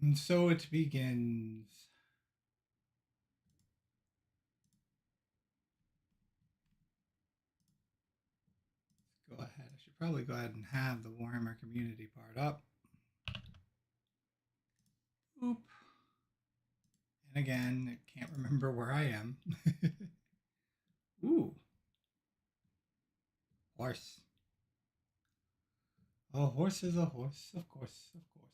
And so it begins. Go ahead. I should probably go ahead and have the Warhammer community part up. Oop. And again, I can't remember where I am. Ooh. Horse. A horse is a horse, of course, of course.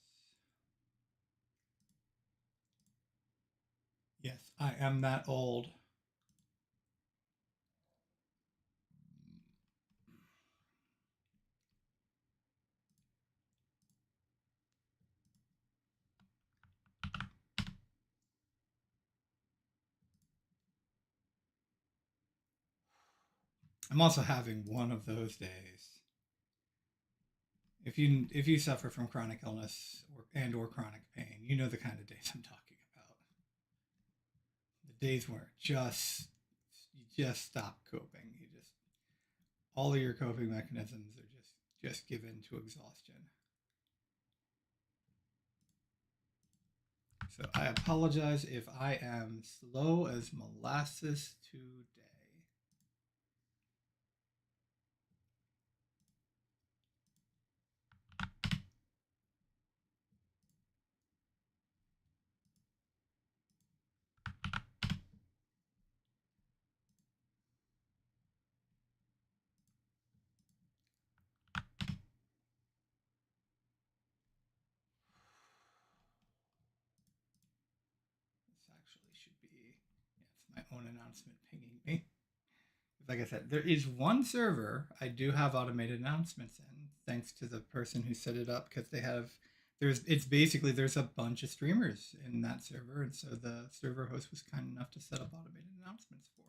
Yes, I am that old. I'm also having one of those days. If you suffer from chronic illness or chronic pain, you know the kind of days I'm talking about. The days where you just stop coping. You just all of your coping mechanisms are just given to exhaustion. So I apologize if I am slow as molasses today. This actually should be, yeah, it's my own announcement pinging me. Like I said, there is one server I do have automated announcements in, thanks to the person who set it up, because it's basically there's a bunch of streamers in that server, and so the server host was kind enough to set up automated announcements for us.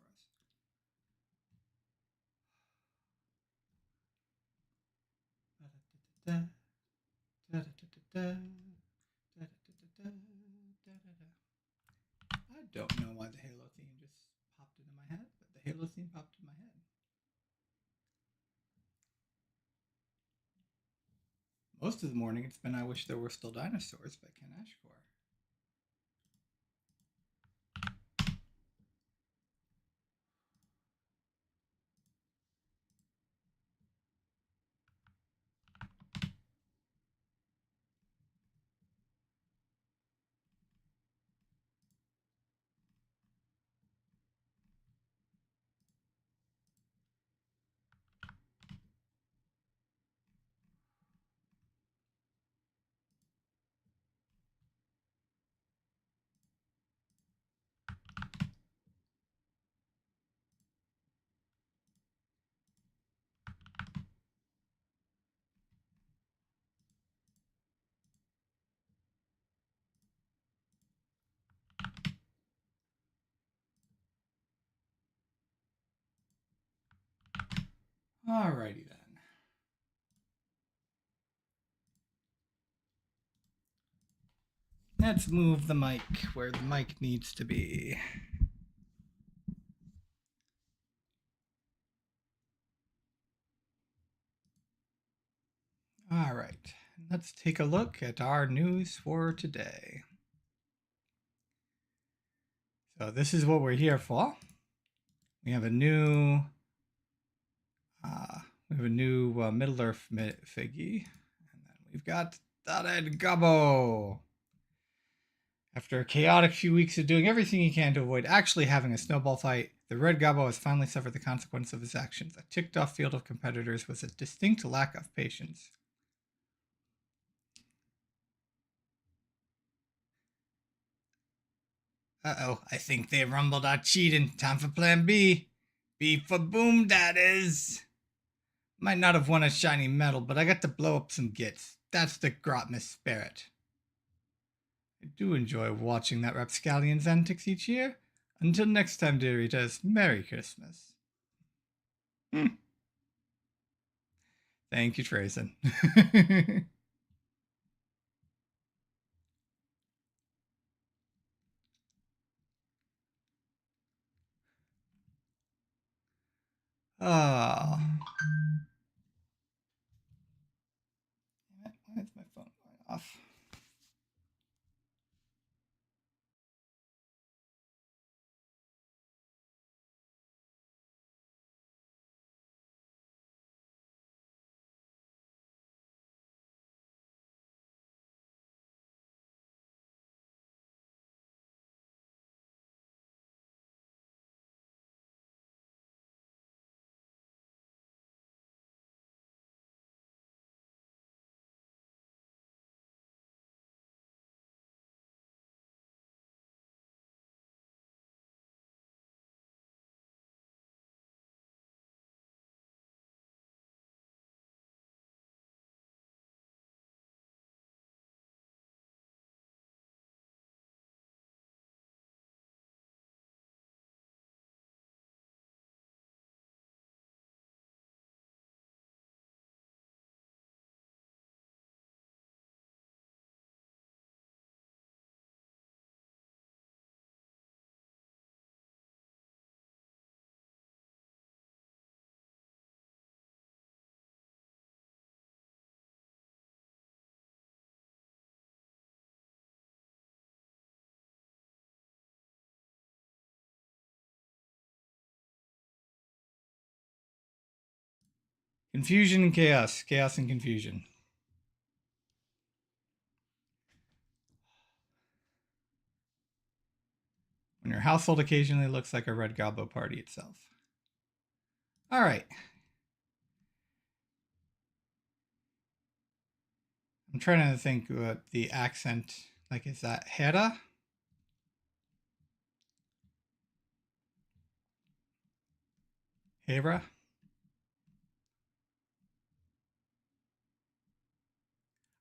I don't know why the Halo theme just popped into my head, but the Halo theme popped in my head. Most of the morning it's been I Wish There Were Still Dinosaurs by Ken Ashcore. Alrighty then. Let's move the mic where the mic needs to be. All right, let's take a look at our news for today. So this is what we're here for. We have a new Middle Earth figgy, and then we've got the Red Gobbo. After a chaotic few weeks of doing everything he can to avoid actually having a snowball fight, the Red Gobbo has finally suffered the consequence of his actions. A ticked-off field of competitors with a distinct lack of patience. Uh-oh, I think they rumbled our cheating. Time for plan B. B for boom, that is. Might not have won a shiny medal, but I got to blow up some gits. That's the Grotmas spirit. I do enjoy watching that rapscallion's antics each year. Until next time, dear readers, Merry Christmas. Thank you, Trayson. Oh. Why is my phone going off? Confusion and chaos. Chaos and confusion. When your household occasionally looks like a red gobbo party itself. All right. I'm trying to think what the accent, like, is that Hera? Hera?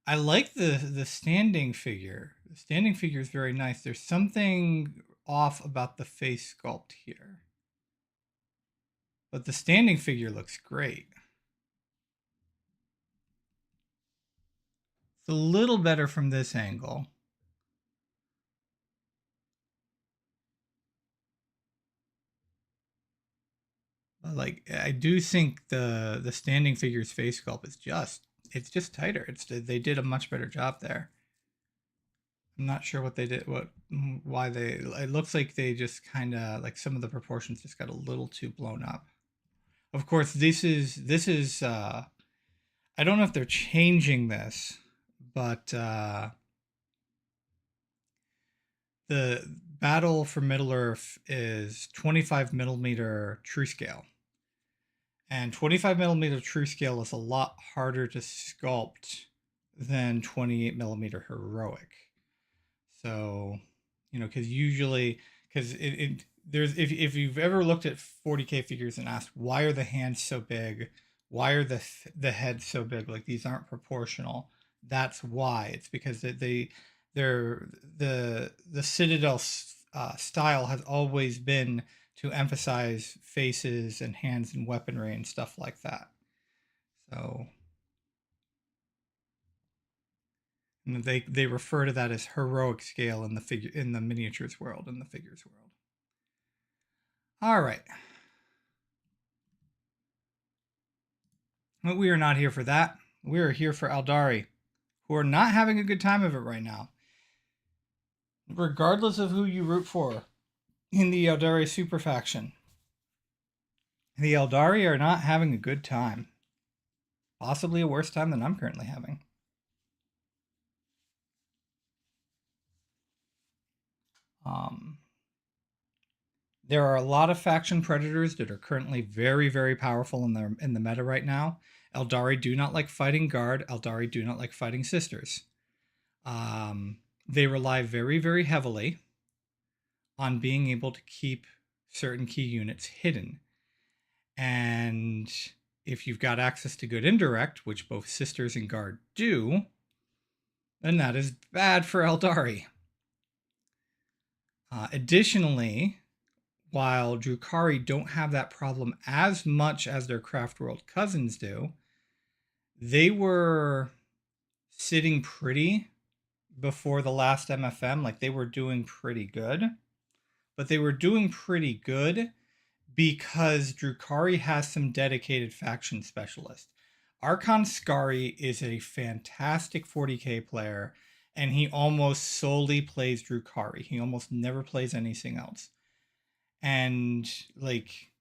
I like the standing figure. The standing figure is very nice. There's something off about the face sculpt here. But the standing figure looks great. It's a little better from this angle. But like, I do think the standing figure's face sculpt is just tighter. They did a much better job there. I'm not sure what they did, why they. It looks like they just kind of, like, some of the proportions just got a little too blown up. Of course, this is. I don't know if they're changing this, but the battle for Middle Earth is 25 millimeter true scale. And 25 millimeter true scale is a lot harder to sculpt than 28 millimeter heroic. So, because usually, there's, if you've ever looked at 40K figures and asked, why are the hands so big? Why are the heads so big? Like, these aren't proportional. That's why. It's because they're the Citadel style has always been to emphasize faces and hands and weaponry and stuff like that. So, and they refer to that as heroic scale in the miniatures world, in the figures world. All right. But we are not here for that. We are here for Eldari, who are not having a good time of it right now. Regardless of who you root for in the Eldari super faction, the Eldari are not having a good time. Possibly a worse time than I'm currently having. There are a lot of faction predators that are currently very, very powerful in the meta right now. Eldari do not like fighting guard. Eldari do not like fighting sisters. They rely very, very heavily on being able to keep certain key units hidden. And if you've got access to good indirect, which both sisters and guard do, then that is bad for Eldari. Additionally, while Drukhari don't have that problem as much as their Craft World cousins do, they were sitting pretty before the last MFM. Like, they were doing pretty good. But they were doing pretty good because Drukhari has some dedicated faction specialists. Archon Skari is a fantastic 40k player, and he almost solely plays Drukhari. He almost never plays anything else. And, like,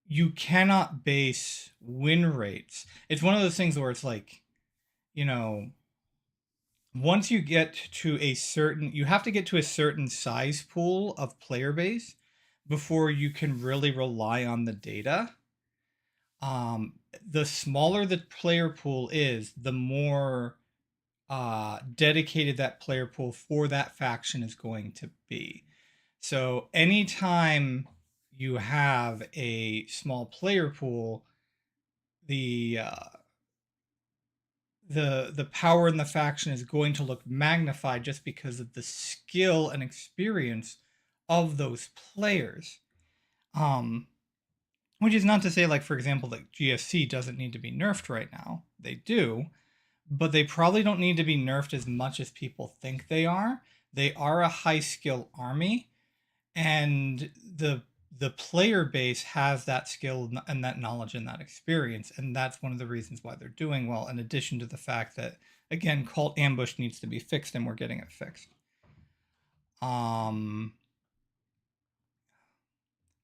you cannot base win rates. It's one of those things where it's like, once you get to you have to get to a certain size pool of player base before you can really rely on the data. The smaller the player pool is, the more dedicated that player pool for that faction is going to be. So anytime you have a small player pool, the power in the faction is going to look magnified just because of the skill and experience of those players. Which is not to say, like, for example, that GSC doesn't need to be nerfed right now. They do, but they probably don't need to be nerfed as much as people think they are. They are a high skill army, and the player base has that skill and that knowledge and that experience, and that's one of the reasons why they're doing well, in addition to the fact that, again, Cult Ambush needs to be fixed, and we're getting it fixed.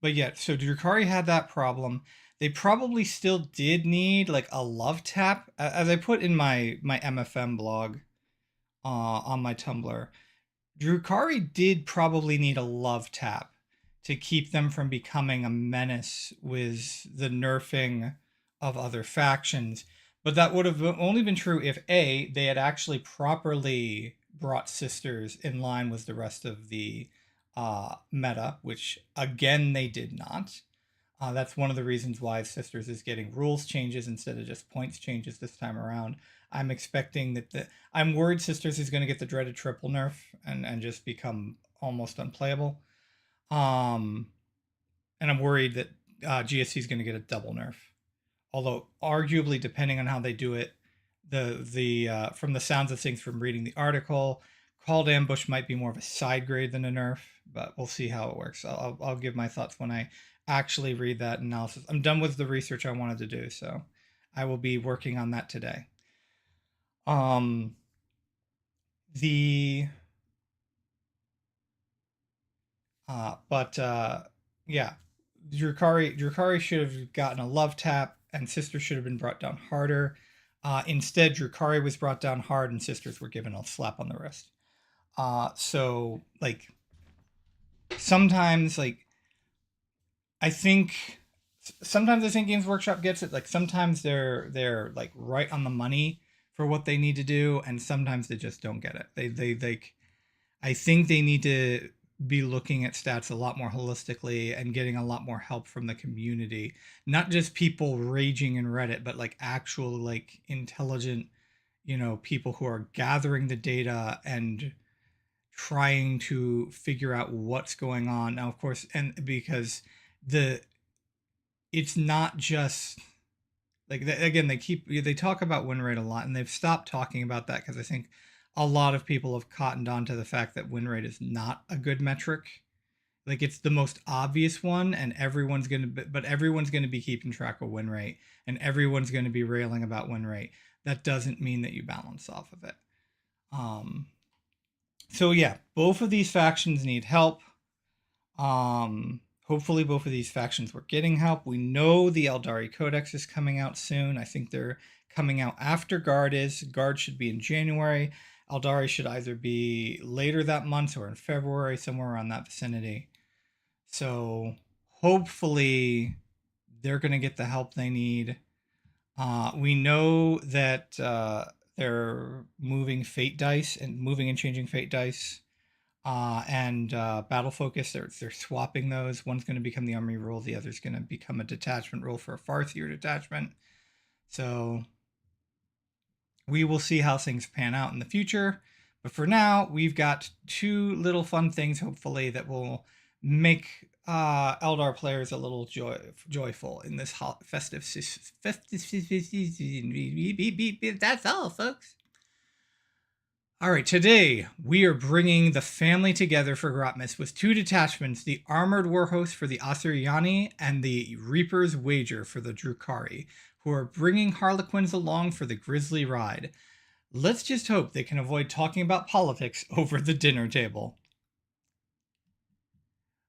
But yeah, so Drukhari had that problem. They probably still did need like a love tap, as I put in my MFM blog on my Tumblr. Drukari did probably need a love tap to keep them from becoming a menace with the nerfing of other factions. But that would have only been true if A, they had actually properly brought sisters in line with the rest of the meta, which again they did not. That's one of the reasons why Sisters is getting rules changes instead of just points changes this time around. I'm expecting that I'm worried Sisters is going to get the dreaded triple nerf and just become almost unplayable. And I'm worried that GSC is going to get a double nerf. Although arguably, depending on how they do it, the from the sounds of things from reading the article, called ambush might be more of a side grade than a nerf, but we'll see how it works. I'll give my thoughts when I actually read that analysis. I'm done with the research I wanted to do, so I will be working on that today. The but yeah, Drukari should have gotten a love tap, and Sisters should have been brought down harder. Instead, Drukari was brought down hard, and Sisters were given a slap on the wrist. So like sometimes like I think Games Workshop gets it. Like sometimes they're like right on the money for what they need to do, and sometimes they just don't get it. They I think they need to be looking at stats a lot more holistically and getting a lot more help from the community, not just people raging in Reddit, but like actual like intelligent, people who are gathering the data and trying to figure out what's going on. Now, of course, and because it's not just like again they talk about win rate a lot, and they've stopped talking about that because I think a lot of people have cottoned on to the fact that win rate is not a good metric. Like it's the most obvious one, and everyone's gonna be keeping track of win rate, and everyone's gonna be railing about win rate. That doesn't mean that you balance off of it. So yeah, both of these factions need help. Hopefully both of these factions were getting help. We know the Eldari Codex is coming out soon. I think they're coming out after Guard is. Guard should be in January. Eldari should either be later that month or in February, somewhere around that vicinity. So hopefully they're going to get the help they need. We know that they're moving fate dice and moving and changing fate dice. And battle focus, they're swapping those. One's going to become the army rule, the other's going to become a detachment rule for a Farseer detachment. So we will see how things pan out in the future. But for now, we've got two little fun things, hopefully, that will make Eldar players a little joyful in this festive season. That's all, folks. All right, today we are bringing the family together for Grotmas with two detachments, the Armored Warhost for the Asuryani and the Reaper's Wager for the Drukari, who are bringing Harlequins along for the grisly ride. Let's just hope they can avoid talking about politics over the dinner table.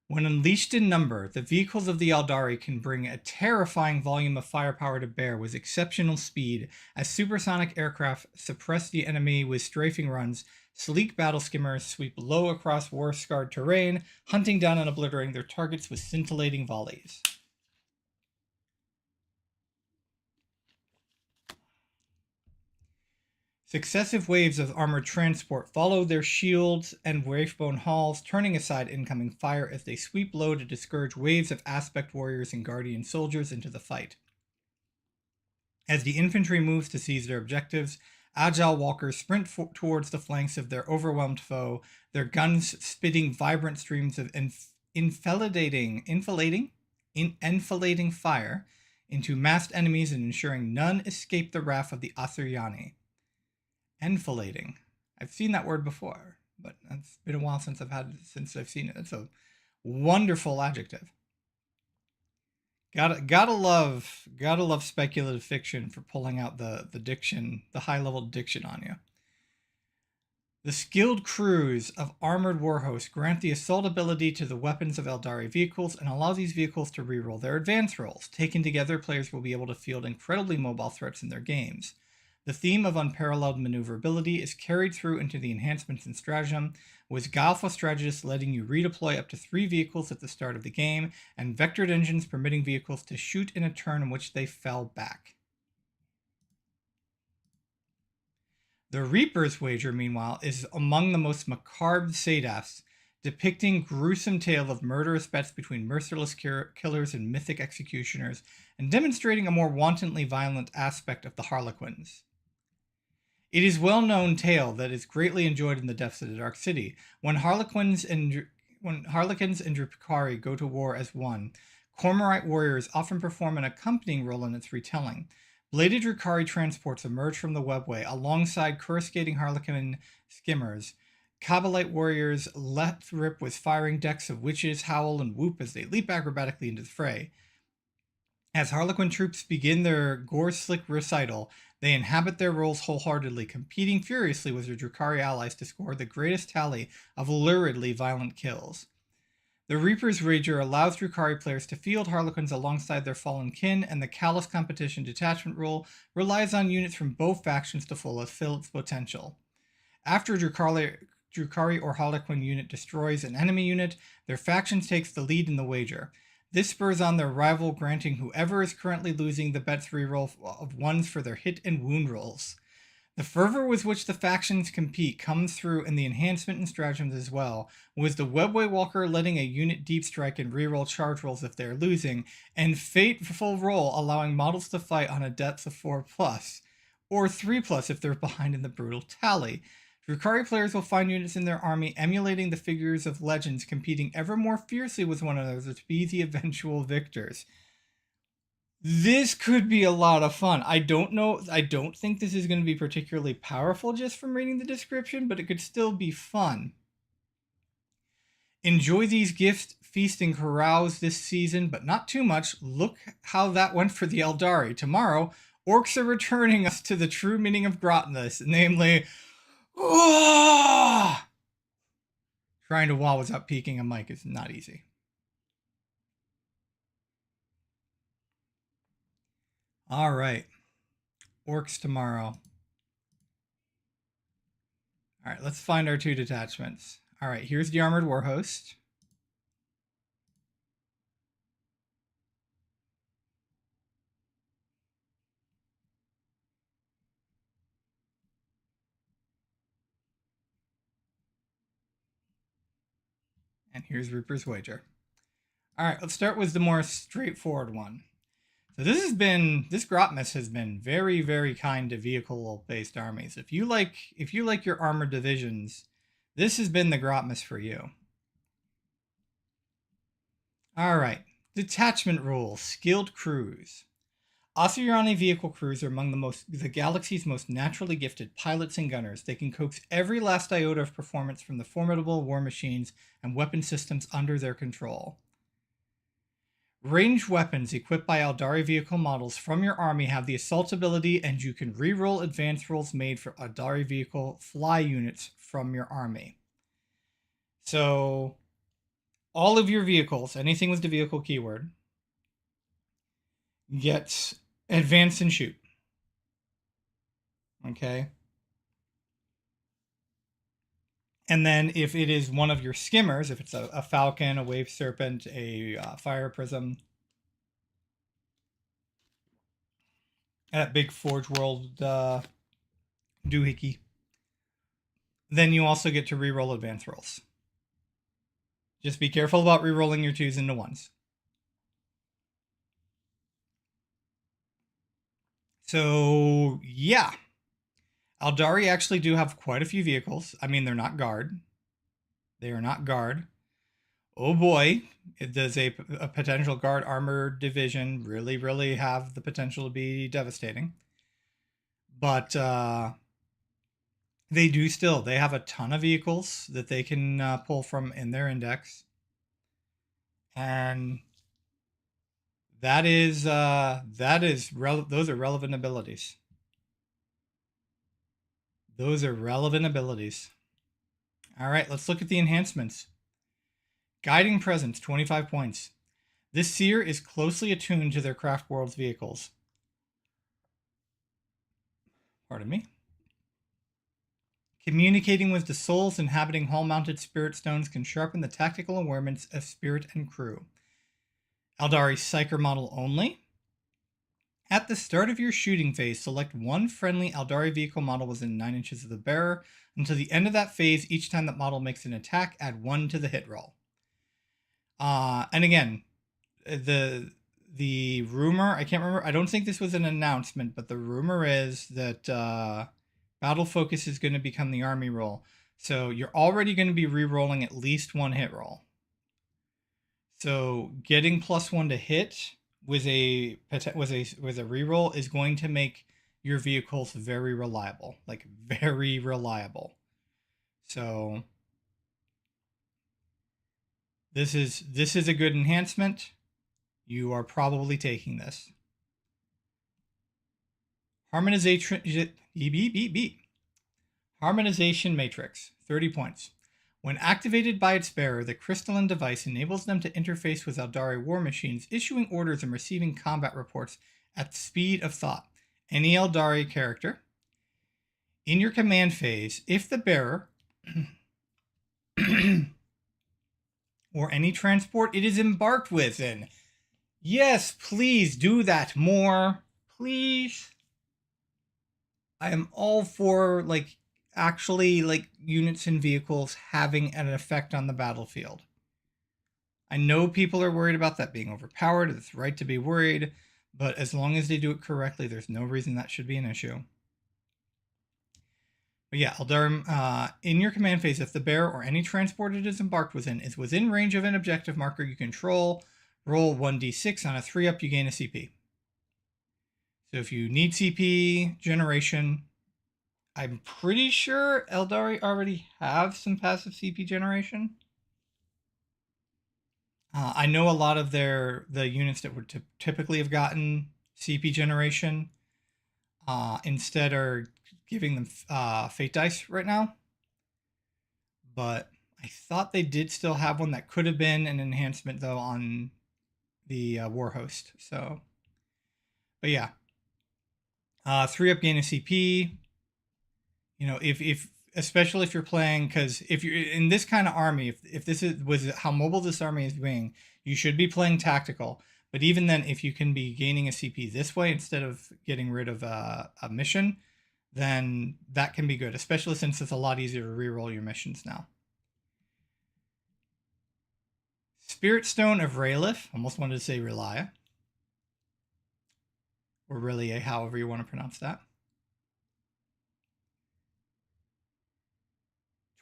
When unleashed in number, the vehicles of the Eldari can bring a terrifying volume of firepower to bear with exceptional speed, as supersonic aircraft suppress the enemy with strafing runs. Sleek battle skimmers sweep low across war-scarred terrain, hunting down and obliterating their targets with scintillating volleys. Successive waves of armored transport follow their shields and wavebone halls, turning aside incoming fire as they sweep low to discourage waves of aspect warriors and guardian soldiers into the fight. As the infantry moves to seize their objectives, agile walkers sprint towards the flanks of their overwhelmed foe, their guns spitting vibrant streams of enfilading fire into massed enemies and ensuring none escape the wrath of the Asuryani. Enfilading. I've seen that word before, but it's been a while since I've seen it. It's a wonderful adjective. Gotta love speculative fiction for pulling out the diction, the high level diction on you. The skilled crews of armored warhosts grant the assault ability to the weapons of Eldari vehicles and allow these vehicles to reroll their advance rolls. Taken together, players will be able to field incredibly mobile threats in their games. The theme of unparalleled maneuverability is carried through into the enhancements and stratagem, with Guileful Strategists letting you redeploy up to 3 vehicles at the start of the game, and vectored engines permitting vehicles to shoot in a turn in which they fell back. The Reaper's Wager, meanwhile, is among the most macabre sadafs, depicting gruesome tale of murderous bets between merciless killers and mythic executioners, and demonstrating a more wantonly violent aspect of the Harlequins. It is well-known tale that is greatly enjoyed in the depths of the Dark City. When Harlequins and Drukhari go to war as one, Cormorite warriors often perform an accompanying role in its retelling. Bladed Drukhari transports emerge from the webway alongside coruscating Harlequin skimmers. Kabbalite warriors let rip with firing decks of witches howl and whoop as they leap acrobatically into the fray. As Harlequin troops begin their gore-slick recital, they inhabit their roles wholeheartedly, competing furiously with their Drukhari allies to score the greatest tally of luridly violent kills. The Reaper's Wager allows Drukhari players to field Harlequins alongside their fallen kin, and the Callous Competition detachment rule relies on units from both factions to fulfill its potential. After a Drukhari or Harlequin unit destroys an enemy unit, their faction takes the lead in the wager. This spurs on their rival, granting whoever is currently losing the bet's reroll of 1s for their hit and wound rolls. The fervor with which the factions compete comes through in the enhancement and stratagems as well, with the Webway Walker letting a unit deep strike and reroll charge rolls if they are losing, and Fateful Roll allowing models to fight on a depth of 4+, or 3+ if they're behind in the brutal tally. Drukhari players will find units in their army emulating the figures of legends, competing ever more fiercely with one another to be the eventual victors. This could be a lot of fun. I don't think this is going to be particularly powerful just from reading the description, but it could still be fun. Enjoy these gifts, feast, and carouse this season, but not too much. Look how that went for the Eldari. Tomorrow, orcs are returning us to the true meaning of Grotmas, namely, trying to wall without peeking a mic is not easy. All right. Orcs tomorrow. All right, let's find our 2 detachments. All right, here's the Armored Warhost. And here's Reaper's Wager. All right, let's start with the more straightforward one. So this Grotmas has been very, very kind to vehicle-based armies. If you like your armored divisions, this has been the Grotmas for you. All right, detachment rules, skilled crews. Asuryani vehicle crews are among the galaxy's most naturally gifted pilots and gunners. They can coax every last iota of performance from the formidable war machines and weapon systems under their control. Ranged weapons equipped by Eldari vehicle models from your army have the assault ability, and you can reroll advance rolls made for Eldari vehicle fly units from your army. So, all of your vehicles, anything with the vehicle keyword, gets advance and shoot. Okay? And then if it is one of your skimmers, if it's a falcon, a wave serpent, a fire prism, that big Forge World doohickey, then you also get to reroll advance rolls. Just be careful about rerolling your 2s into 1s. So, yeah. Eldari actually do have quite a few vehicles. I mean, they're not guard. They are not guard. Oh boy, does a potential guard armored division really, really have the potential to be devastating. But they do still. They have a ton of vehicles that they can pull from in their index. And those are relevant abilities. Those are relevant abilities. All right, let's look at the enhancements. Guiding Presence, 25 points. This seer is closely attuned to their craft world's vehicles. Pardon me. Communicating with the souls inhabiting hull-mounted spirit stones can sharpen the tactical awareness of spirit and crew. Eldari Psyker model only. At the start of your shooting phase, select one friendly Eldari vehicle model within 9 inches of the bearer. Until the end of that phase, each time that model makes an attack, add 1 to the hit roll. And again, the rumor, I can't remember, I don't think this was an announcement, but the rumor is that Battle Focus is going to become the army roll. So you're already going to be re-rolling at least 1 hit roll. So getting +1 to hit with a reroll is going to make your vehicles very reliable, like very reliable. So this is a good enhancement. You are probably taking this. Harmonization Matrix, 30 points. When activated by its bearer, the crystalline device enables them to interface with Eldari war machines, issuing orders and receiving combat reports at the speed of thought. Any Eldari character. In your command phase, if the bearer or any transport it is embarked within. Yes, please do that more. Please. I am all for, like, actually, like, units and vehicles having an effect on the battlefield. I know people are worried about that being overpowered. It's right to be worried, but as long as they do it correctly, there's no reason that should be an issue. But yeah, Eldari, in your command phase, if the bearer or any transport it is embarked within is within range of an objective marker you control, roll 1d6. On a 3-up, you gain a CP. So if you need CP generation, I'm pretty sure Eldari already have some passive CP generation. I know a lot of the units that would typically have gotten CP generation instead are giving them fate dice right now. But I thought they did still have one that could have been an enhancement, though, on the war host. So, but yeah. 3-up gain of CP. You know, if especially if you're playing, because if you're in this kind of army, if this was how mobile this army is being, you should be playing tactical. But even then, if you can be gaining a CP this way instead of getting rid of a mission, then that can be good, especially since it's a lot easier to reroll your missions now. Spirit Stone of Raelith, almost wanted to say Relia, or Relia, however you want to pronounce that.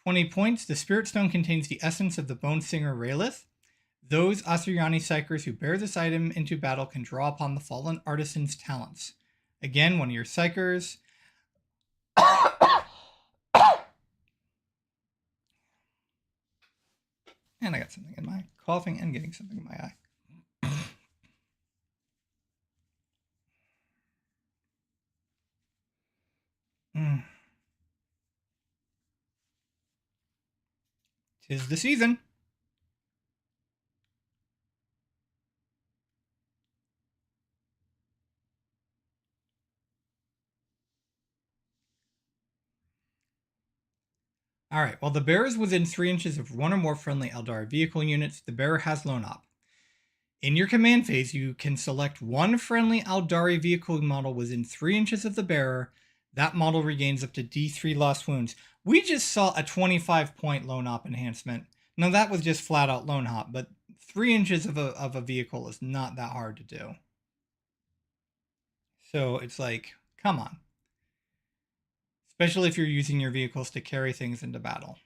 20 points. The Spirit Stone contains the essence of the Bone Singer Raelith. Those Asuryani Psykers who bear this item into battle can draw upon the fallen artisan's talents. Again, one of your Psykers. And I got something in my coughing and getting something in my eye. Tis the season. Alright, while the bearer is within 3 inches of one or more friendly Eldari vehicle units, the bearer has Lone Op. In your command phase, you can select one friendly Eldari vehicle model within 3 inches of the bearer. That model regains up to D3 lost wounds. We just saw a 25-point Lone Op enhancement. Now that was just flat out Lone Op, but 3 inches of a vehicle is not that hard to do. So it's like, come on. Especially if you're using your vehicles to carry things into battle.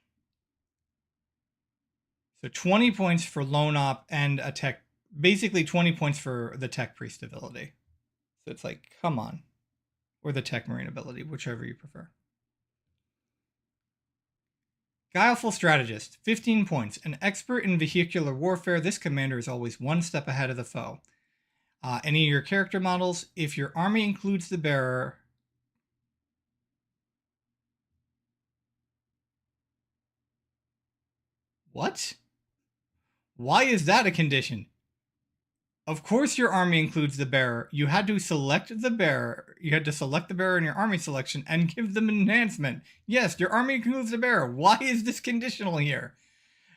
So 20 points for Lone Op and a tech, basically 20 points for the Tech Priest ability. So it's like, come on. Or the Tech Marine ability, whichever you prefer. Guileful Strategist, 15 points. An expert in vehicular warfare, this commander is always one step ahead of the foe. Any of your character models, if your army includes the bearer, . What? Why is that a condition? Of course your army includes the bearer. You had to select the bearer. You had to select the bearer in your army selection and give them an enhancement. Yes, your army includes the bearer. Why is this conditional here?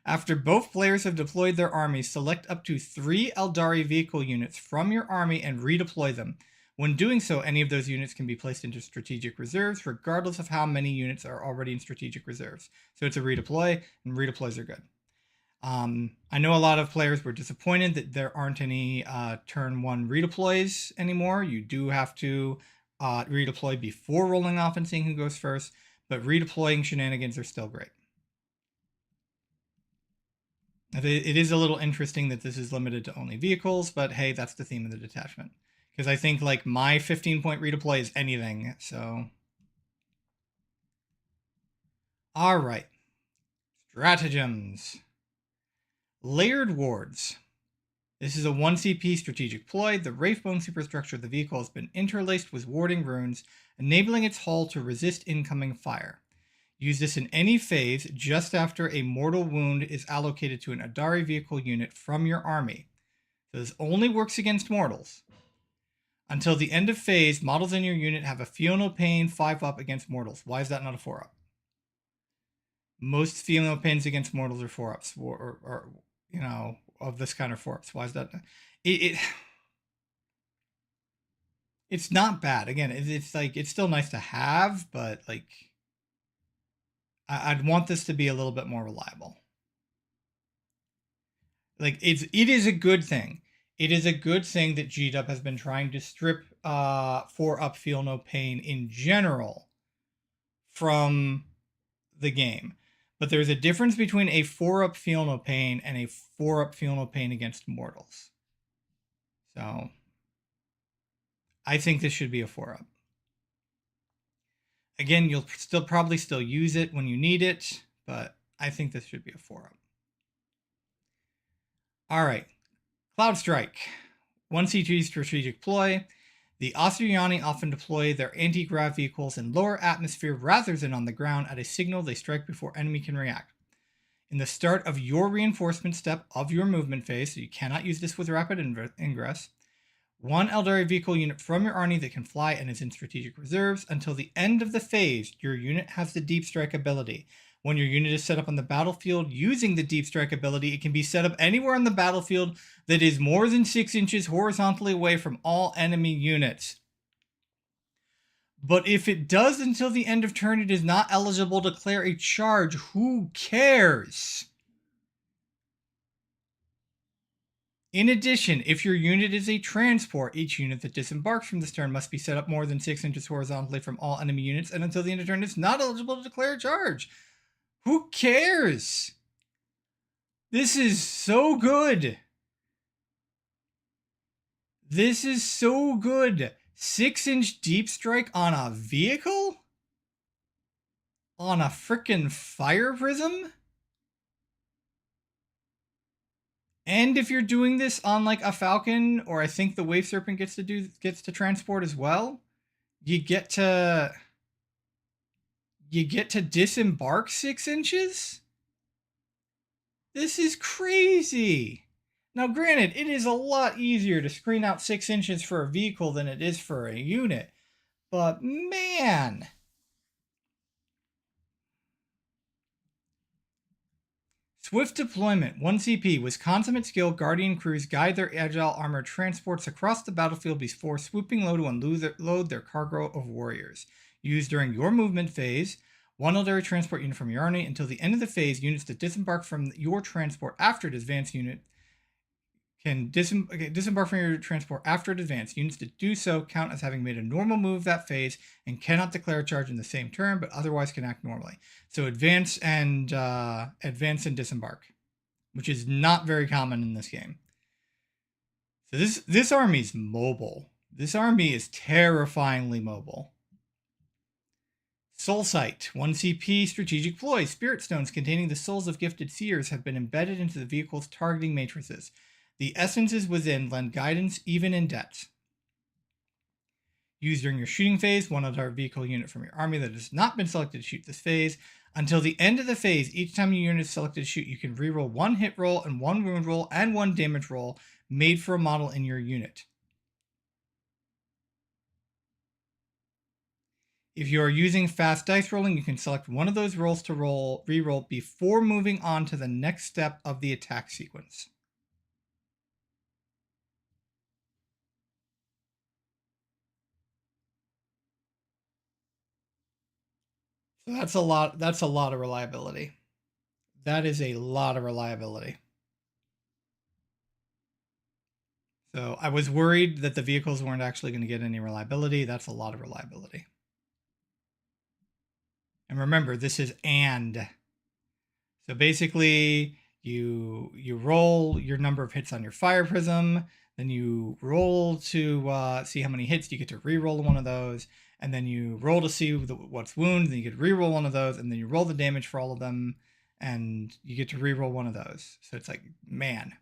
After both players have deployed their armies, select up to 3 Eldari vehicle units from your army and redeploy them. When doing so, any of those units can be placed into strategic reserves, regardless of how many units are already in strategic reserves. So it's a redeploy, and redeploys are good. I know a lot of players were disappointed that there aren't any turn 1 redeploys anymore. You do have to redeploy before rolling off and seeing who goes first, but redeploying shenanigans are still great. It is a little interesting that this is limited to only vehicles, but hey, that's the theme of the detachment. Because I think like my 15-point redeploy is anything, so. All right. Stratagems. Layered wards. This is a 1 CP strategic ploy. The Wraithbone superstructure of the vehicle has been interlaced with warding runes, enabling its hull to resist incoming fire. Use this in any phase just after a mortal wound is allocated to an Eldari vehicle unit from your army. So this only works against mortals. Until the end of phase, models in your unit have a Feel No Pain 5-up against mortals. Why is that not a 4-up? Most Feel No Pains against mortals are 4-ups, or you know, of this kind of 4-ups. Why is that? It's not bad. Again, it's like, it's still nice to have, but like, I'd want this to be a little bit more reliable. Like, it is a good thing. It is a good thing that GDub has been trying to strip 4-up Feel No Pain in general from the game. But there's a difference between a 4-up Feel No Pain and a 4-up Feel No Pain against mortals. So I think this should be a 4-up. Again, you'll probably still use it when you need it, but I think this should be a 4-up. All right. Cloud Strike. 1 CG strategic ploy. The Asuryani often deploy their anti-grav vehicles in lower atmosphere rather than on the ground at a signal they strike before enemy can react. In the start of your reinforcement step of your movement phase, so you cannot use this with rapid ingress, 1 Eldari vehicle unit from your army that can fly and is in strategic reserves. Until the end of the phase, your unit has the Deep Strike ability. When your unit is set up on the battlefield using the Deep Strike ability, it can be set up anywhere on the battlefield that is more than 6 inches horizontally away from all enemy units. But if it does until the end of turn, it is not eligible to declare a charge. Who cares? In addition, if your unit is a transport, each unit that disembarks from this turn must be set up more than 6 inches horizontally from all enemy units, and until the end of turn, it's not eligible to declare a charge. Who cares? This is so good. This is so good. 6-inch deep strike on a vehicle? On a frickin' fire prism? And if you're doing this on like a Falcon, or I think the Wave Serpent gets to transport as well, you get to disembark 6 inches? This is crazy. Now, granted, it is a lot easier to screen out 6 inches for a vehicle than it is for a unit, but man. Swift Deployment, 1 CP. With consummate skill, Guardian crews guide their agile armored transports across the battlefield before swooping low to unload their cargo of warriors. Used during your movement phase. 1 Eldari transport unit from your army. Until the end of the phase, units that disembark from your transport after an advanced unit can disembark from your transport after an advance. Units that do so count as having made a normal move that phase and cannot declare a charge in the same turn, but otherwise can act normally. So advance and disembark, which is not very common in this game. So this army's mobile. This army is terrifyingly mobile. Soul Sight, 1 CP strategic ploy. Spirit stones containing the souls of gifted seers have been embedded into the vehicle's targeting matrices. The essences within lend guidance even in depth. Used during your shooting phase, one other vehicle unit from your army that has not been selected to shoot this phase. Until the end of the phase, each time your unit is selected to shoot, you can reroll 1 hit roll and 1 wound roll and 1 damage roll made for a model in your unit. If you are using fast dice rolling, you can select one of those rolls to reroll before moving on to the next step of the attack sequence. So that's a lot. That's a lot of reliability. That is a lot of reliability. So I was worried that the vehicles weren't actually going to get any reliability. That's a lot of reliability. And remember, this is and. So basically, you roll your number of hits on your fire prism, then you roll to see how many hits. You get to re-roll one of those, and then you roll to see what's wound. Then you get to re-roll one of those, and then you roll the damage for all of them, and you get to re-roll one of those. So it's like, man.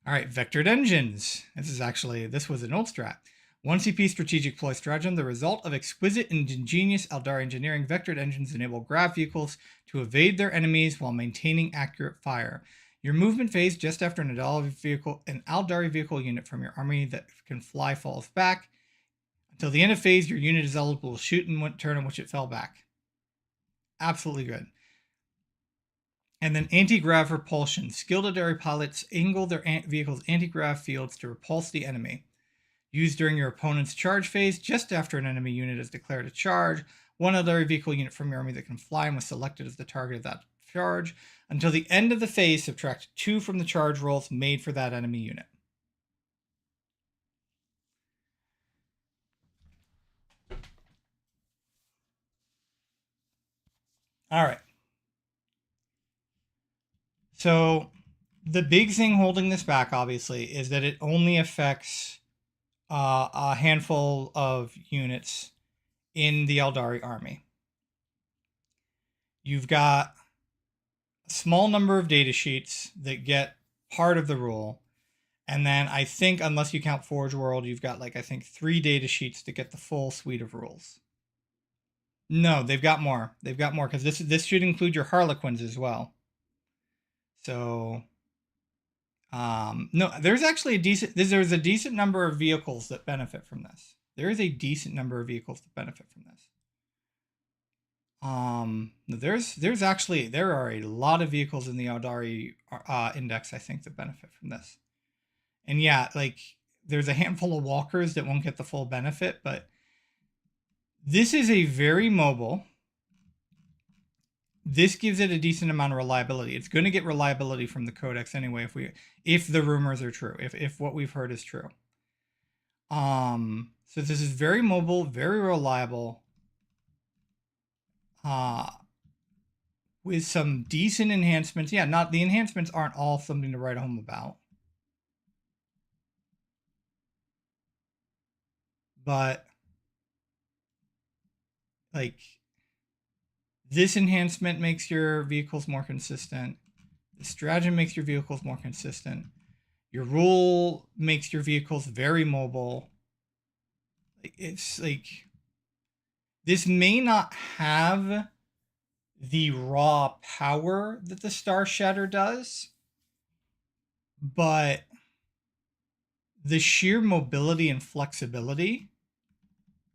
All right, vectored engines. This was an old strat. 1 CP strategic ploy stratagem. The result of exquisite and ingenious Eldari engineering, vectored engines enable grav vehicles to evade their enemies while maintaining accurate fire. Your movement phase just after an Eldari vehicle unit from your army that can fly falls back. Until the end of phase, your unit is eligible to shoot in one turn in which it fell back. Absolutely good. And then anti-grav repulsion. Skilled Eldari pilots angle their vehicle's anti-grav fields to repulse the enemy. Used during your opponent's charge phase, just after an enemy unit has declared a charge. One Eldari vehicle unit from your army that can fly and was selected as the target of that charge. Until the end of the phase, subtract 2 from the charge rolls made for that enemy unit. All right. So the big thing holding this back, obviously, is that it only affects a handful of units in the Eldari army. You've got a small number of data sheets that get part of the rule. And then I think, unless you count Forge World, you've got 3 data sheets to get the full suite of rules. No, they've got more. They've got more because this should include your Harlequins as well. So, no, there's actually there's a decent number of vehicles that benefit from this. There is a decent number of vehicles that benefit from this. There are a lot of vehicles in the Eldari index, I think, that benefit from this. And yeah, there's a handful of walkers that won't get the full benefit, but this is a very mobile. This gives it a decent amount of reliability. It's going to get reliability from the codex anyway if the rumors are true, if what we've heard is true. So this is very mobile, very reliable. With some decent enhancements. Yeah, the enhancements aren't all something to write home about. But this enhancement makes your vehicles more consistent. The stratagem makes your vehicles more consistent. Your rule makes your vehicles very mobile. It's this may not have the raw power that the Star Shatter does, but the sheer mobility and flexibility,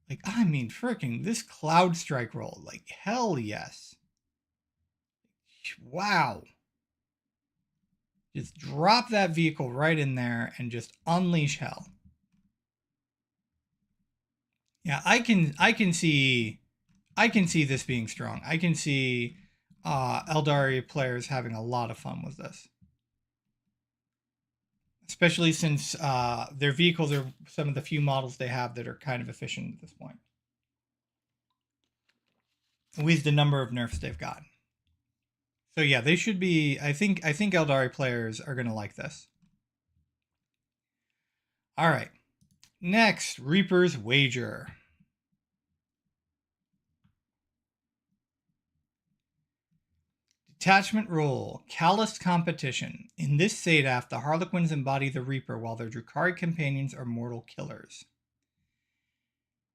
freaking this Cloud Strike roll, hell yes. Wow. Just drop that vehicle right in there and just unleash hell. Yeah, I can see this being strong. I can see Eldari players having a lot of fun with this. Especially since their vehicles are some of the few models they have that are kind of efficient at this point. With the number of nerfs they've got. So yeah, they should be, I think Eldari players are going to like this. All right. Next, Reaper's Wager. Detachment rule, Calloused competition. In this Sadaf, the Harlequins embody the Reaper while their Drukhari companions are mortal killers.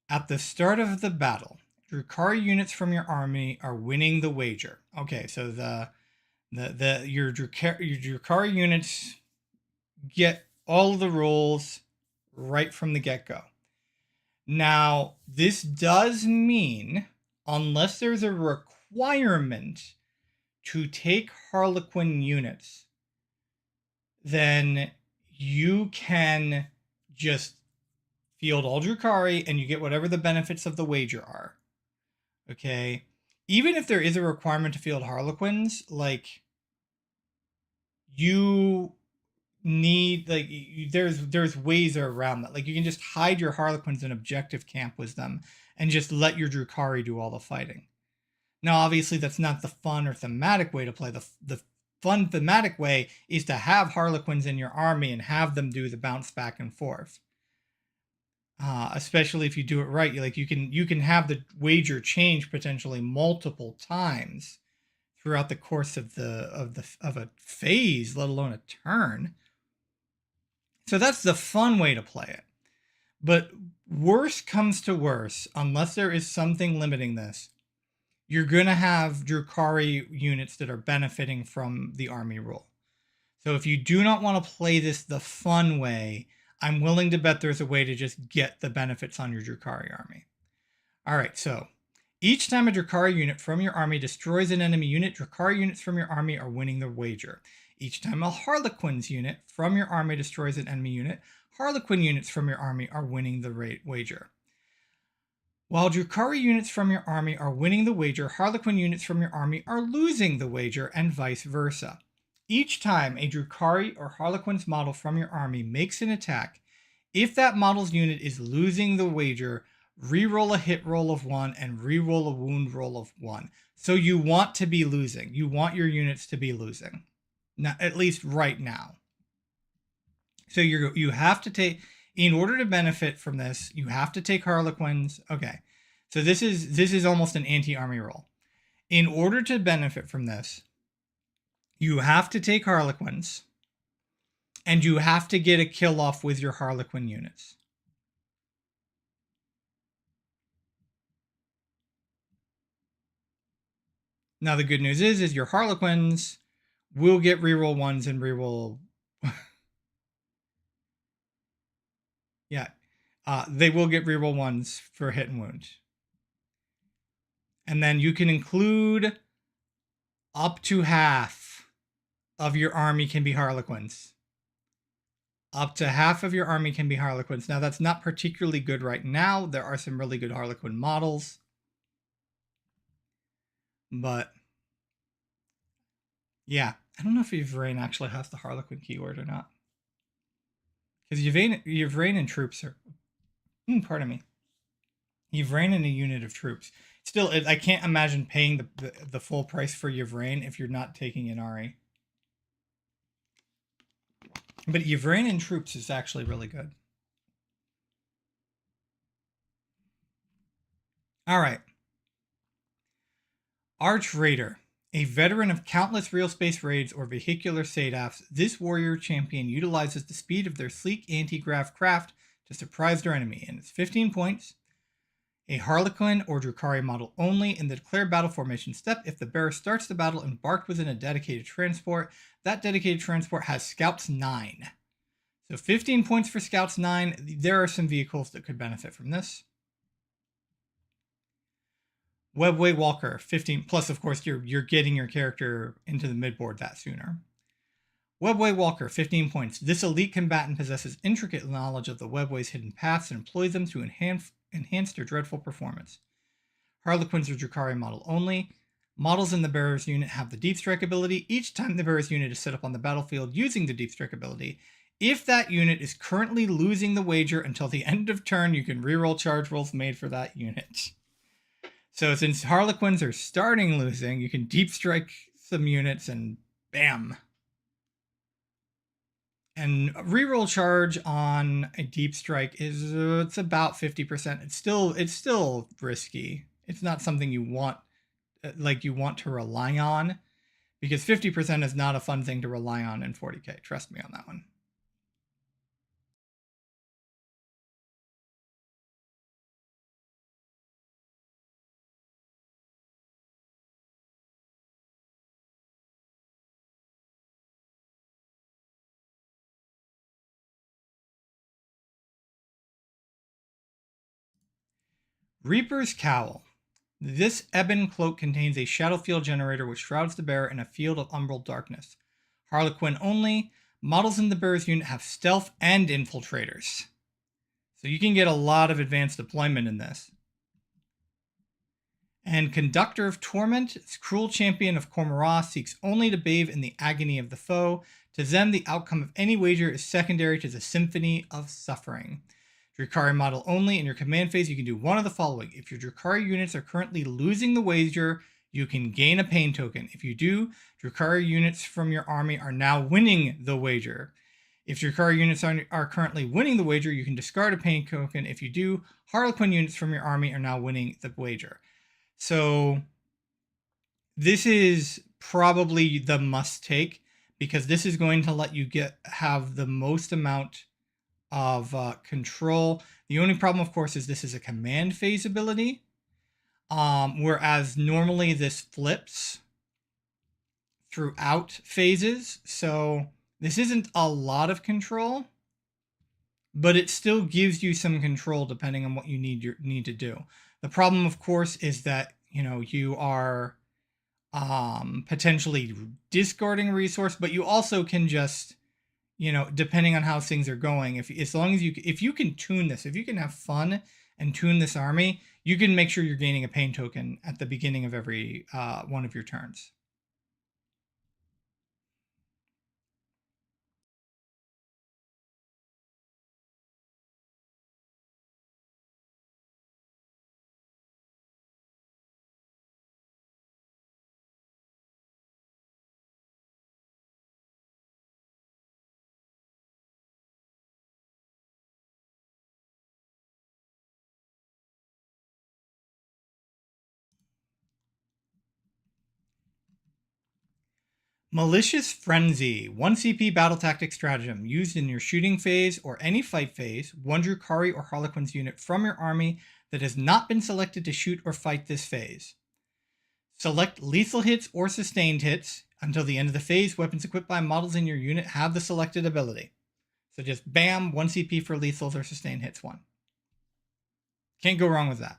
At the start of the battle, Drukhari units from your army are winning the wager. Okay, so your Drukhari units get all of the rules right from the get-go. Now, this does mean, unless there's a requirement to take Harlequin units, then you can just field all Drukhari and you get whatever the benefits of the wager are. Okay? Even if there is a requirement to field Harlequins, like, you need, like, there's ways around that. Like, you can just hide your Harlequins in objective camp with them and just let your Drukhari do all the fighting. Now, obviously, that's not the fun or thematic way to play. The fun thematic way is to have Harlequins in your army and have them do the bounce back and forth. Especially if you do it right, you can have the wager change potentially multiple times throughout the course of a phase, let alone a turn. So that's the fun way to play it. But worse comes to worse, unless there is something limiting this, you're going to have Drukhari units that are benefiting from the army rule. So if you do not want to play this the fun way, I'm willing to bet there's a way to just get the benefits on your Drukhari army. All right, so each time a Drukhari unit from your army destroys an enemy unit, Drukhari units from your army are winning the wager. Each time a Harlequins unit from your army destroys an enemy unit, Harlequin units from your army are winning the wager. While Drukhari units from your army are winning the wager, Harlequin units from your army are losing the wager, and vice versa. Each time a Drukhari or Harlequin's model from your army makes an attack, if that model's unit is losing the wager, reroll a hit roll of 1 and reroll a wound roll of 1. So you want to be losing. You want your units to be losing. Now, at least right now. So you have to take, in order to benefit from this, you have to take Harlequins. Okay. So this is almost an anti-army roll. In order to benefit from this, you have to take Harlequins, and you have to get a kill off with your Harlequin units. Now the good news is your Harlequins will get reroll 1s and reroll. Yeah, they will get reroll 1s for hit and wound. And then you can include up to half of your army can be Harlequins. Up to half of your army can be Harlequins. Now, that's not particularly good right now. There are some really good Harlequin models. But, yeah. I don't know if Yvrain actually has the Harlequin keyword or not. Because Yvrain and troops are... pardon me. Yvrain and a unit of troops. Still, I can't imagine paying the full price for Yvrain if you're not taking an Ari. But Yvrain and troops is actually really good. All right. Arch Raider. A veteran of countless real space raids or vehicular SADAFs, this warrior champion utilizes the speed of their sleek anti-grav craft to surprise their enemy, and it's 15 points. A Harlequin or Drukhari model only in the declare battle formation step. If the bearer starts the battle embarked within a dedicated transport, that dedicated transport has Scouts 9. So 15 points for Scouts 9. There are some vehicles that could benefit from this. Webway Walker, 15, plus of course you're getting your character into the midboard that sooner. Webway Walker, 15 points. This elite combatant possesses intricate knowledge of the Webway's hidden paths and employs them to enhance their dreadful performance. Harlequins are Drukhari model only. Models in the bearer's unit have the deep strike ability. Each time the bearer's unit is set up on the battlefield using the deep strike ability, if that unit is currently losing the wager until the end of turn, you can reroll charge rolls made for that unit. So since Harlequins are starting losing, you can deep strike some units and bam. And reroll charge on a deep strike is it's about 50%. It's still risky. It's not something you want to rely on, because 50% is not a fun thing to rely on in 40k. Trust me on that one. Reaper's Cowl. This ebon cloak contains a shadow field generator which shrouds the bearer in a field of umbral darkness. Harlequin only. Models in the bearer's unit have stealth and infiltrators. So you can get a lot of advanced deployment in this. And Conductor of Torment, cruel champion of Cormorra, seeks only to bathe in the agony of the foe. To them, the outcome of any wager is secondary to the symphony of suffering. Drukhari model only. In your command phase, you can do one of the following. If your Drukhari units are currently losing the wager, you can gain a pain token. If you do, Drukhari units from your army are now winning the wager. If Drukhari units are currently winning the wager, you can discard a pain token. If you do, Harlequin units from your army are now winning the wager. So this is probably the must take, because this is going to let you have the most amount of control. The only problem, of course, is this is a command phase ability, whereas normally this flips throughout phases. So this isn't a lot of control, but it still gives you some control depending on what you need to do. The problem, of course, is that you are potentially discarding a resource, but you also can just, depending on how things are going, if you can tune this, if you can have fun and tune this army, you can make sure you're gaining a pain token at the beginning of every one of your turns. Malicious Frenzy, 1 CP battle tactic stratagem used in your shooting phase or any fight phase. One Drukhari or Harlequin's unit from your army that has not been selected to shoot or fight this phase. Select lethal hits or sustained hits. Until the end of the phase, weapons equipped by models in your unit have the selected ability. So just bam, 1 CP for lethals or sustained hits 1. Can't go wrong with that.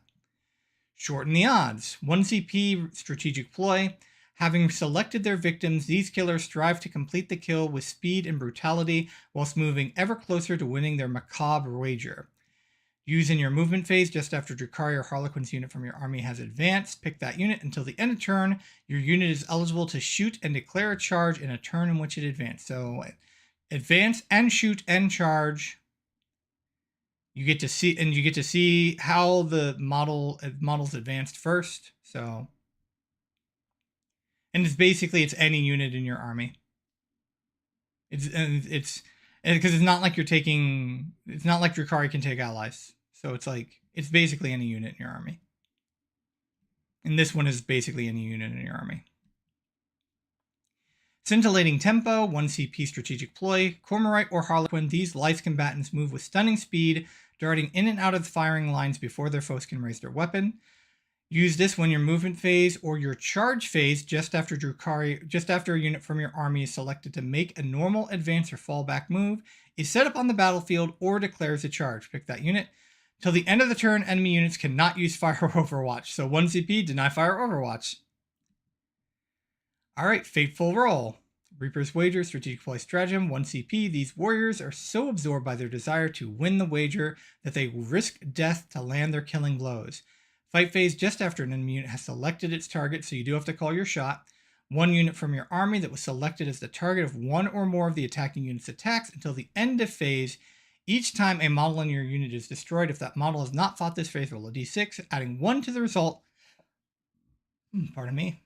Shorten the odds, 1 CP strategic ploy. Having selected their victims, these killers strive to complete the kill with speed and brutality whilst moving ever closer to winning their macabre wager. Use in your movement phase just after Drukhari or Harlequin's unit from your army has advanced. Pick that unit until the end of turn. Your unit is eligible to shoot and declare a charge in a turn in which it advanced. So advance and shoot and charge. You get to see how the models advanced first. So. And it's any unit in your army. It's because it's not like Drukhari can take allies. So it's basically any unit in your army. And this one is basically any unit in your army. Scintillating Tempo, 1 CP strategic ploy. Cormorite or Harlequin, these lice combatants move with stunning speed, darting in and out of the firing lines before their foes can raise their weapon. Use this when your movement phase or your charge phase just after a unit from your army is selected to make a normal advance or fallback move, is set up on the battlefield, or declares a charge. Pick that unit. Till the end of the turn, enemy units cannot use fire or overwatch. So 1 CP, deny fire or overwatch. Alright, Fateful Roll. Reaper's Wager, strategic ploy stratagem, 1 CP. These warriors are so absorbed by their desire to win the wager that they risk death to land their killing blows. Fight phase just after an enemy unit has selected its target, so you do have to call your shot. 1 unit from your army that was selected as the target of 1 or more of the attacking unit's attacks until the end of phase. Each time a model in your unit is destroyed, if that model has not fought this phase, roll a d6, adding 1 to the result. Pardon me.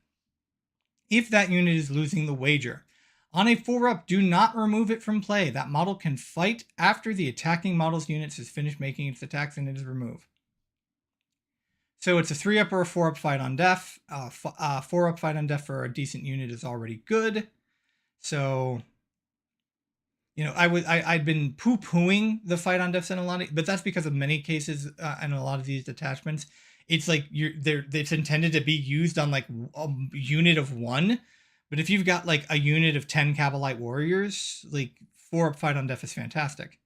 If that unit is losing the wager. On a 4-up, do not remove it from play. That model can fight after the attacking model's unit has finished making its attacks and it is removed. So it's a 3-up or a 4-up fight on death. 4-up fight on death for a decent unit is already good. So, I'd been poo-pooing the fight on death in a lot of, but that's because of many cases and a lot of these detachments. It's like it's intended to be used on like a unit of 1, but if you've got like a unit of 10 Cabalite warriors, like 4-up fight on death is fantastic.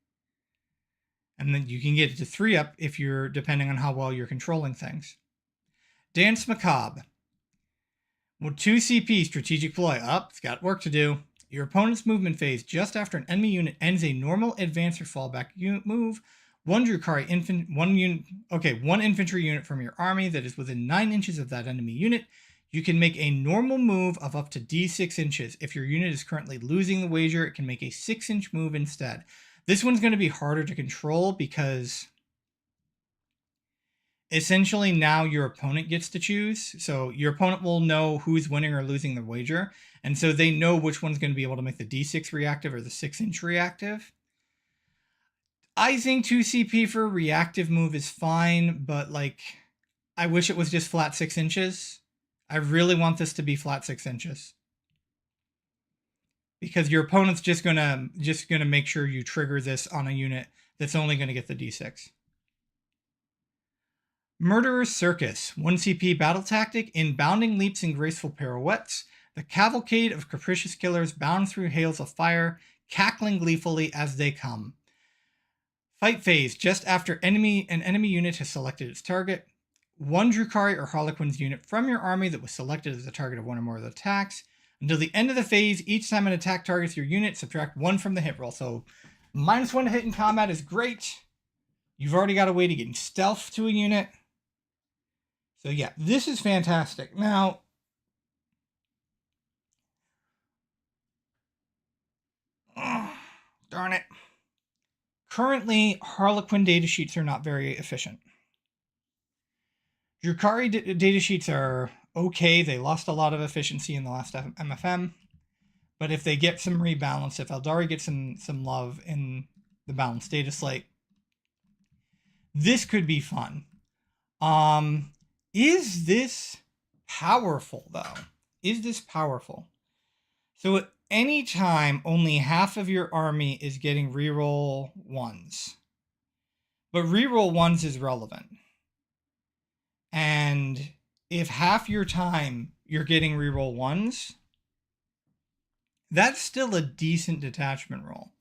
And then you can get it to 3 up if you're depending on how well you're controlling things. Dance Macabre. With 2 CP strategic ploy up, it's got work to do. Your opponent's movement phase just after an enemy unit ends a normal advance or fallback move. One Drukhari one infantry unit from your army that is within 9 inches of that enemy unit. You can make a normal move of up to D6 inches. If your unit is currently losing the wager, it can make a 6-inch move instead. This one's going to be harder to control because essentially now your opponent gets to choose. So your opponent will know who's winning or losing the wager. And so they know which one's going to be able to make the D6 reactive or the 6-inch reactive. I think 2 CP for a reactive move is fine, but like, I wish it was just flat 6 inches. I really want this to be flat 6 inches. Because your opponent's just gonna make sure you trigger this on a unit that's only gonna get the D6. Murderer's Circus, 1 CP battle tactic. In bounding leaps and graceful pirouettes, the cavalcade of capricious killers bound through hails of fire, cackling gleefully as they come. Fight phase, just after an enemy unit has selected its target. 1 Drukhari or Harlequin's unit from your army that was selected as the target of one or more of the attacks. Until the end of the phase, each time an attack targets your unit, subtract 1 from the hit roll. So -1 to hit in combat is great. You've already got a way to get stealth to a unit. So yeah, this is fantastic. Now, darn it. Currently, Harlequin datasheets are not very efficient. Drukhari datasheets are okay. They lost a lot of efficiency in the last MFM. But if they get some rebalance, if Eldari gets some love in the balanced data slate, this could be fun. Is this powerful, though? Is this powerful? So at any time, only half of your army is getting reroll 1s. But reroll 1s is relevant. And if half your time you're getting reroll 1s, that's still a decent detachment roll.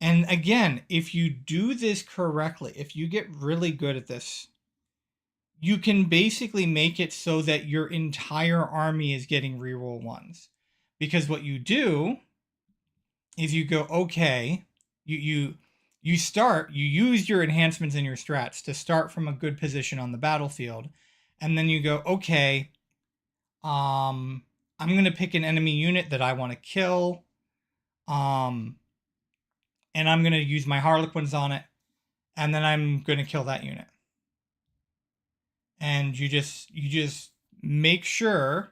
And again, if you do this correctly, if you get really good at this, you can basically make it so that your entire army is getting reroll 1s. Because what you do is you go, okay, you use your enhancements and your strats to start from a good position on the battlefield. And then you go, okay, I'm going to pick an enemy unit that I want to kill. And I'm going to use my Harlequins on it. And then I'm going to kill that unit. And you just make sure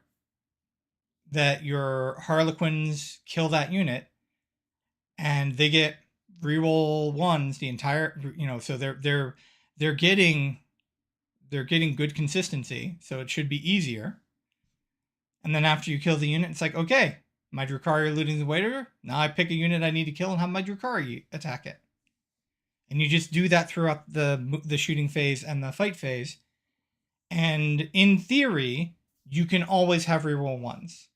that your Harlequins kill that unit. And they get reroll 1s the entire, so they're getting good consistency, so it should be easier. And then after you kill the unit, it's like, okay, my Drukhari are looting the waiter. Now I pick a unit I need to kill and have my Drukhari attack it. And you just do that throughout the shooting phase and the fight phase. And in theory, you can always have reroll 1s.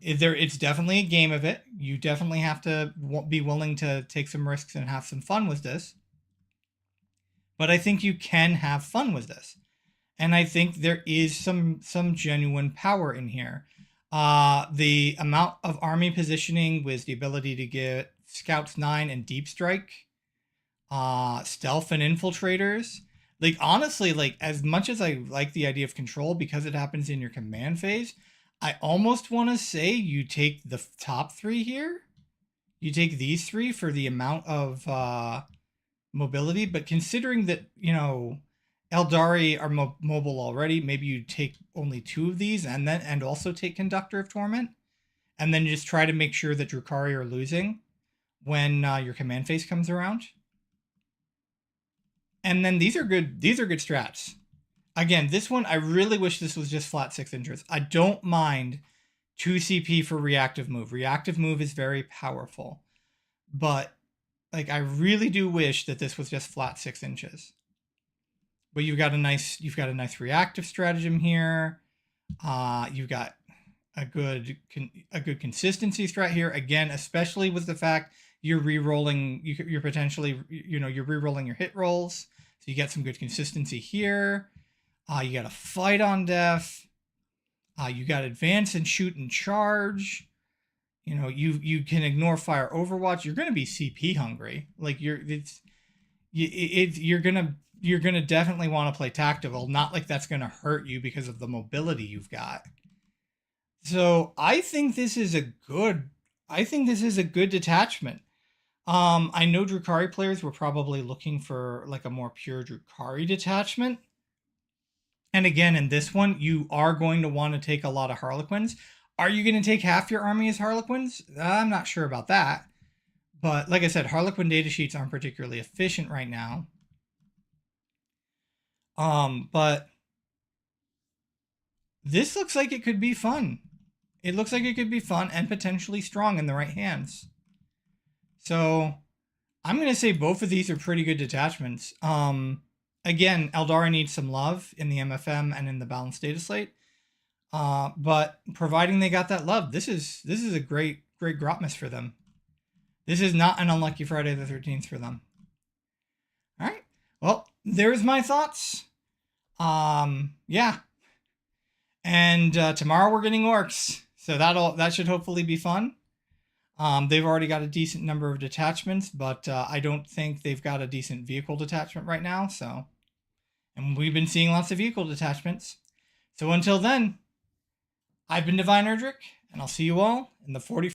It's definitely a game of it. You definitely have to be willing to take some risks and have some fun with this. But I think you can have fun with this. And I think there is some genuine power in here. The amount of army positioning with the ability to get Scouts 9 and Deep Strike, stealth and infiltrators. Like, honestly, like, as much as I like the idea of control because it happens in your command phase, I almost want to say you take the top 3 here. You take these 3 for the amount of mobility. But considering that, Eldari are mobile already, maybe you take only 2 of these and also take Conductor of Torment. And then just try to make sure that Drukhari are losing when your command phase comes around. And then these are good strats. Again, this one, I really wish this was just flat 6 inches. I don't mind 2 CP for reactive move. Reactive move is very powerful. But, like, I really do wish that this was just flat 6 inches. But you've got a nice reactive stratagem here. You've got a good consistency strat here. Again, especially with the fact you're re-rolling. You're potentially, you're re-rolling your hit rolls, so you get some good consistency here. You got a fight on death. You got advance and shoot and charge. You can ignore fire overwatch. You're gonna be CP hungry. Like you're gonna definitely want to play tactical. Not like that's gonna hurt you because of the mobility you've got. So I think this is a good detachment. I know Drukhari players were probably looking for like a more pure Drukhari detachment. And again, in this one, you are going to want to take a lot of Harlequins. Are you going to take half your army as Harlequins? I'm not sure about that. But like I said, Harlequin datasheets aren't particularly efficient right now. But this looks like it could be fun. It looks like it could be fun and potentially strong in the right hands. So I'm going to say both of these are pretty good detachments. Again, Eldari needs some love in the MFM and in the balanced data slate. But providing they got that love, this is a great Grotmas for them. This is not an unlucky Friday the 13th for them. All right. Well, there's my thoughts. Yeah. And tomorrow we're getting orcs, so that should hopefully be fun. They've already got a decent number of detachments, but I don't think they've got a decent vehicle detachment right now. So, and we've been seeing lots of vehicle detachments. So until then, I've been Divine Erdrick, and I'll see you all in the 40.